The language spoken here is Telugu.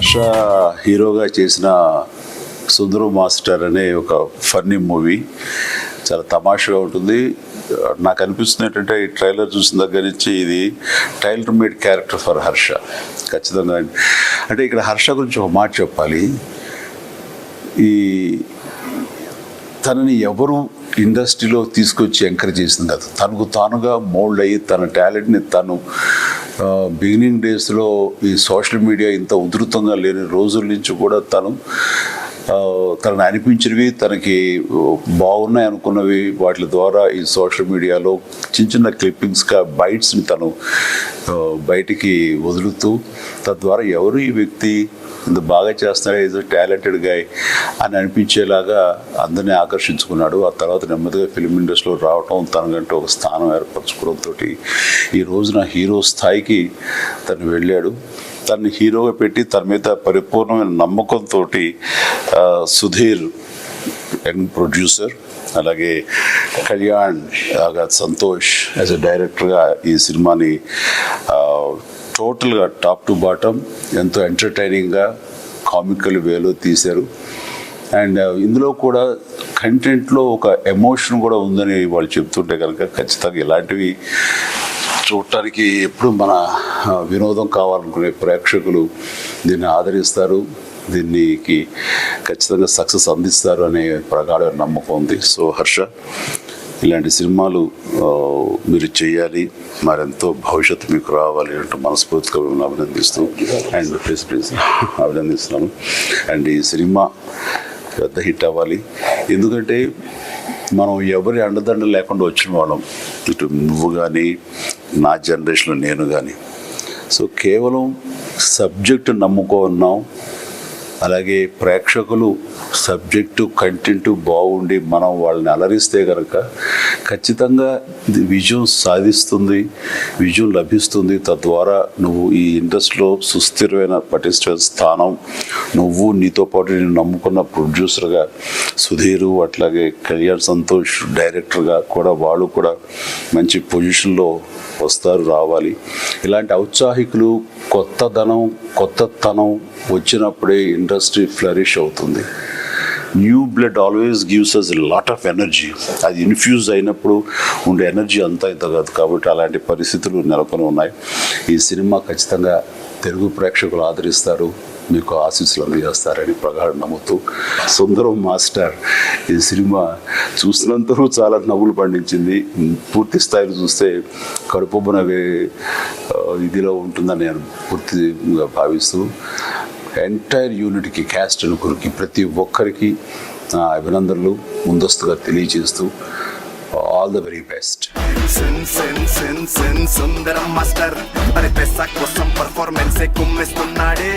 హర్ష హీరోగా చేసిన సుందరం మాస్టర్ అనే ఒక ఫన్నీ మూవీ చాలా తమాషగా ఉంటుంది. నాకు అనిపిస్తుంది ఏంటంటే ఈ ట్రైలర్ చూసిన దగ్గర నుంచి ఇది tailor made character for Harsha ఖచ్చితంగా. అంటే ఇక్కడ హర్ష గురించి ఒక మాట చెప్పాలి. ఈ తనని ఎవరు ఇండస్ట్రీలో తీసుకొచ్చి ఎంకరేజ్ చేసింది కాదు, తనకు తానుగా మోల్డ్ అయ్యి తన టాలెంట్ని తను బిగినింగ్ డేస్లో ఈ సోషల్ మీడియా ఇంత ఉధృతంగా లేని రోజుల నుంచి కూడా తనను అనిపించినవి, తనకి బాగున్నాయి అనుకున్నవి వాటి ద్వారా ఈ సోషల్ మీడియాలో చిన్న చిన్న క్లిప్పింగ్స్గా బైట్స్ని తను బయటికి వదులుతూ తద్వారా ఎవరు ఈ వ్యక్తి ఇంత బాగా చేస్తున్నాడు, ఈజ్ టాలెంటెడ్ గాయ్ అని అనిపించేలాగా అందరినీ ఆకర్షించుకున్నాడు. ఆ తర్వాత నెమ్మదిగా ఫిలిం ఇండస్ట్రీలో రావటం, తనకంటే ఒక స్థానం ఏర్పరచుకోవడంతో ఈ రోజున హీరో స్థాయికి తను వెళ్ళాడు. తనని హీరోగా పెట్టి తన మీద పరిపూర్ణమైన నమ్మకంతో సుధీర్ యంగ్ ప్రొడ్యూసర్, అలాగే కళ్యాణ్ సంతోష్ యాజ్ ఎ డైరెక్టర్గా ఈ సినిమాని టోటల్గా టాప్ టు బాటమ్ ఎంతో ఎంటర్టైనింగ్గా కామికల్ వేలో తీశారు. అండ్ ఇందులో కూడా కంటెంట్లో ఒక ఎమోషన్ కూడా ఉందని వాళ్ళు చెప్తుంటే కనుక ఖచ్చితంగా ఇలాంటివి చూడటానికి ఎప్పుడు మన వినోదం కావాలనుకునే ప్రేక్షకులు దీన్ని ఆదరిస్తారు, దీనికి ఖచ్చితంగా సక్సెస్ అందిస్తారు అనే ప్రగాఢ నమ్మకం ఉంది. సో హర్ష, ఇలాంటి సినిమాలు మీరు చేయాలి, మరెంతో భవిష్యత్తు మీకు రావాలి అంటూ మనస్ఫూర్తిగా మిమ్మల్ని అభినందిస్తూ అండ్ ప్లీజ్ అభినందిస్తున్నాను. అండ్ ఈ సినిమా పెద్ద హిట్ అవ్వాలి. ఎందుకంటే మనం ఎవరి అండదండ లేకుండా వచ్చిన వాళ్ళం, ఇటు నువ్వు కానీ నా జనరేషన్లో నేను కానీ. సో కేవలం సబ్జెక్టు నమ్ముకున్నాం, అలాగే ప్రేక్షకులు సబ్జెక్టు కంటెంట్ బాగుండి మనం వాళ్ళని అలరిస్తే కనుక ఖచ్చితంగా విజయం సాధిస్తుంది, విజయం లభిస్తుంది. తద్వారా నువ్వు ఈ ఇండస్ట్రీలో సుస్థిరమైన పటిష్ట స్థానం, నువ్వు నీతో పాటు నేను నమ్ముకున్న ప్రొడ్యూసర్గా సుధీరు, అట్లాగే కళ్యాణ్ సంతోష్ డైరెక్టర్గా కూడా వాళ్ళు కూడా మంచి పొజిషన్లో వస్తారు, రావాలి. ఇలాంటి ఔత్సాహికులు కొత్తతనం వచ్చినప్పుడే ఇండస్ట్రీ ఫ్లరిష్ అవుతుంది. New blood always gives us lot of energy. అది ఇన్ఫ్యూజ్ అయినప్పుడు ఉండే ఎనర్జీ అంతా ఇంత కాదు. కాబట్టి అలాంటి పరిస్థితులు నెలకొని ఉన్నాయి. ఈ సినిమా ఖచ్చితంగా తెలుగు ప్రేక్షకులు ఆదరిస్తారు, మీకు ఆశీస్సులు అందజేస్తారని ప్రగాఢ నమ్ముతూ సుందరం మాస్టర్ ఈ సినిమా చూసినంతరూ చాలా నవ్వులు పండించింది. పూర్తి స్థాయిలో చూస్తే కడుపుబ్బన ఇదిలో ఉంటుందని నేను పూర్తిగా భావిస్తూ ఎంటైర్ యూనిట్కి, క్యాస్ట్ అనుకురికి ప్రతి ఒక్కరికి నా అభినందనలు ముందస్తుగా తెలియజేస్తూ all the very best. Sundaram master performance కుమ్మిస్తున్నాడే.